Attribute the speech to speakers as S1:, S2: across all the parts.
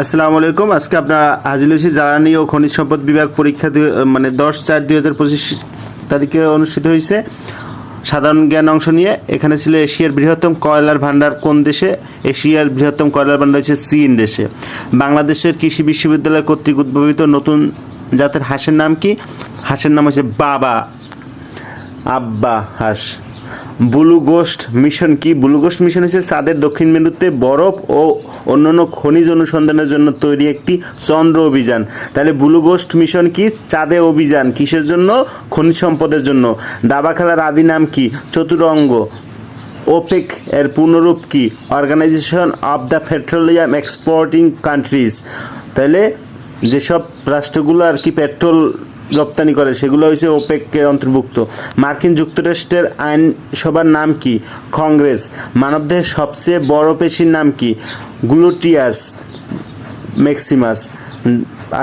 S1: আসসালামু আলাইকুম। আজকে আপনারা হাজির হয়েছি জ্বালানি ও খনিজ সম্পদ বিভাগ পরীক্ষা 10/4/2025 তারিখে অনুষ্ঠিত হয়েছে সাধারণ জ্ঞান অংশ নিয়ে। এখানে ছিল এশিয়ার বৃহত্তম কয়লার ভান্ডার কোন দেশে? এশিয়ার বৃহত্তম কয়লার ভান্ডার হচ্ছে চীন দেশে। বাংলাদেশের কৃষি বিশ্ববিদ্যালয় কর্তৃক উদ্ভাবিত নতুন জাতের হাঁসের নাম কি? হাঁসের নাম হচ্ছে বাবা আব্বা হাঁস। ব্লু গোস্ট মিশন কি? ব্লু গোস্ট মিশন হচ্ছে চাঁদের দক্ষিণ মেরুতে বরফ ও অন্যান্য খনিজ অনুসন্ধানের জন্য তৈরি একটি চন্দ্র অভিযান। তাহলে ব্লু গোস্ট মিশন কি? চাঁদে অভিযান। কিসের জন্য? খনিজ সম্পদের জন্য। দাবা খেলার আদি নাম কি? চতুরঙ্গ। ওপেক এর পূর্ণরূপ কি? Organisation of the petroleum exporting countries. তাহলে যেসব রাষ্ট্রগুলো আর কি পেট্রোল রপ্তানি করে সেগুলো হচ্ছে ওপেকের অন্তর্ভুক্ত। মার্কিন যুক্তরাষ্ট্রের আইনসভার নাম কি? কংগ্রেস। মানবদেহের সবচেয়ে বড় পেশির নাম কি? Gluteus Maximus.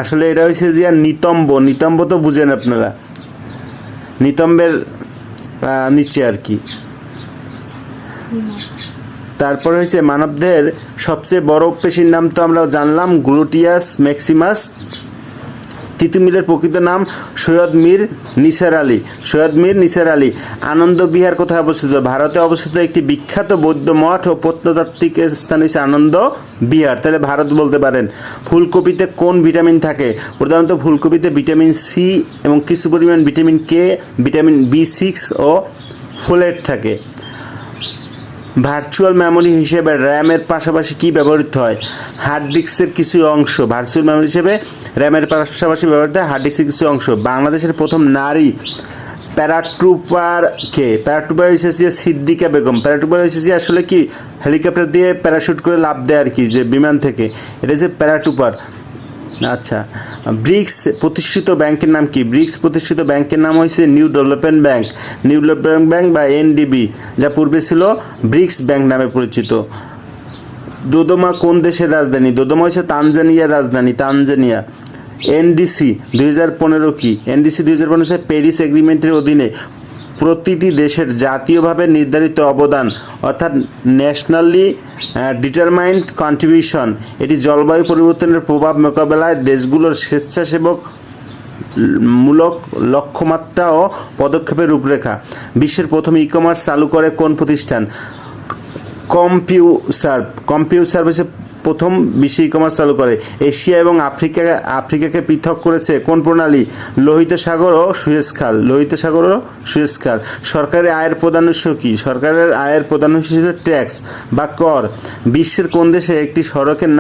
S1: আসলে এটা হচ্ছে যে নিতম্ব। নিতম্ব তো বুঝেন আপনারা, নিতম্বের নিচে আর কি। তারপরে হচ্ছে মানবদেহের সবচেয়ে বড় পেশির নাম তো আমরা জানলাম, গ্লুটিয়াস ম্যাক্সিমাস। তিতুমিরের প্রকৃত নাম সৈয়দ মীর নিসার আলী। সৈয়দ মীর নিসার আলী। আনন্দ বিহার কোথায় অবস্থিত? ভারতে অবস্থিত একটি বিখ্যাত বৌদ্ধ মঠ ও প্রত্নতাত্ত্বিক স্থান হচ্ছে আনন্দ বিহার। তাহলে ভারত বলতে পারেন। ফুলকপিতে কোন ভিটামিন থাকে? প্রধানত ফুলকপিতে ভিটামিন সি এবং কিছু পরিমাণ ভিটামিন কে, ভিটামিন B6 ও ফোলেট থাকে। ভার্চুয়াল মেমোরি হিসেবে র্যামের পাশাপাশি কি ব্যবহৃত হয়? হার্ড ডিস্কের কিছু অংশ। ভার্চুয়াল মেমোরি হিসেবে র্যামের পাশাপাশি ব্যবহৃত হয় হার্ড ডিস্কের কিছু অংশ। বাংলাদেশের প্রথম নারী প্যারাট্রুপার কে? প্যারাট্রুপার এসেছে সিদ্দিকা বেগম। প্যারাট্রুপার এসেছে আসলে কি হেলিকপ্টার দিয়ে প্যারাশুট করে লাফ দেয় আর কি, যে বিমান থেকে, এটা হচ্ছে প্যারাট্রুপার। আচ্ছা, ব্রিক্স প্রতিষ্ঠিত ব্যাংকের নাম কি? ব্রিক্স প্রতিষ্ঠিত ব্যাংকের নাম হয়েছে new development bank. New development bank বা NDB, যা পূর্বে ছিল ব্রিক্স ব্যাংক নামে পরিচিত। দোদোমা কোন দেশের রাজধানী? দোদোমা হচ্ছে তানজানিয়ার রাজধানী, তানজানিয়া। NDC 2015 কি? NDC 2015 হচ্ছে প্যারিস এগ্রিমেন্টের অধীনে প্রতিটি দেশের জাতীয়ভাবে নির্ধারিত অবদান, অর্থাৎ ন্যাশনালি ডিটারমাইন্ড কন্ট্রিবিউশন। এটি জলবায়ু পরিবর্তনের প্রভাব মোকাবেলায় দেশগুলোর স্বেচ্ছাসেবক মূলক লক্ষ্যমাত্রা ও পদক্ষেপের রূপরেখা। বিশ্বের প্রথম ই-কমার্স চালু করে কোন প্রতিষ্ঠান? কম্পিউসার্ভ। কম্পিউসার্ভ হচ্ছে প্রথম বিশ্ব ই-কমার্স চালু করে। এশিয়া এবং আফ্রিকাকে পৃথক করেছে কোন প্রণালী? লোহিত সাগর ও সুয়েজ খাল। লোহিত সাগর ও সুয়েজ খাল। সরকারের আয়ের প্রধান উৎস কি? সরকারের আয়ের প্রধান উৎস হচ্ছে ট্যাক্স বা কর। বিশ্বের কোন দেশে একটি সড়কের